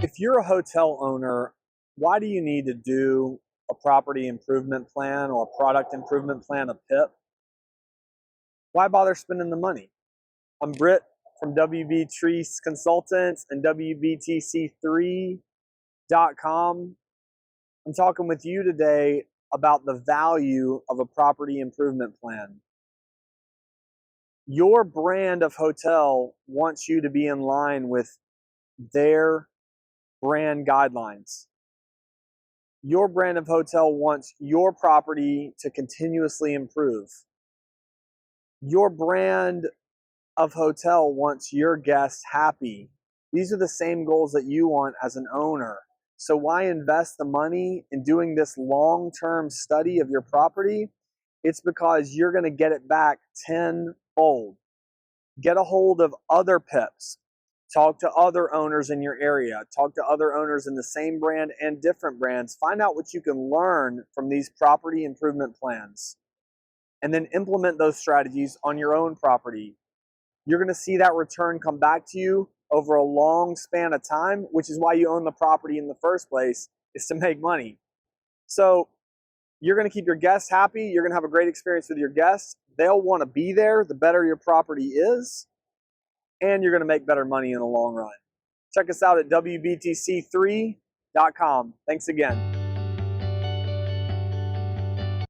If you're a hotel owner, why do you need to do a property improvement plan or a product improvement plan, a PIP? Why bother spending the money? I'm Britt from WB Trees Consultants and WBTC3.com. I'm talking with you today about the value of a property improvement plan. Your brand of hotel wants you to be in line with their brand guidelines. Your brand of hotel wants your property to continuously improve. Your brand of hotel wants your guests happy. These are the same goals that you want as an owner. So why invest the money in doing this long-term study of your property? It's because you're going to get it back tenfold. Get a hold of other PIPs. Talk to other owners in your area. Talk to other owners in the same brand and different brands. Find out what you can learn from these property improvement plans. And then implement those strategies on your own property. You're going to see that return come back to you over a long span of time, which is why you own the property in the first place, is to make money. So you're going to keep your guests happy. You're going to have a great experience with your guests. They'll want to be there the better your property is. And you're going to make better money in the long run. Check us out at WBTC3.com. Thanks again.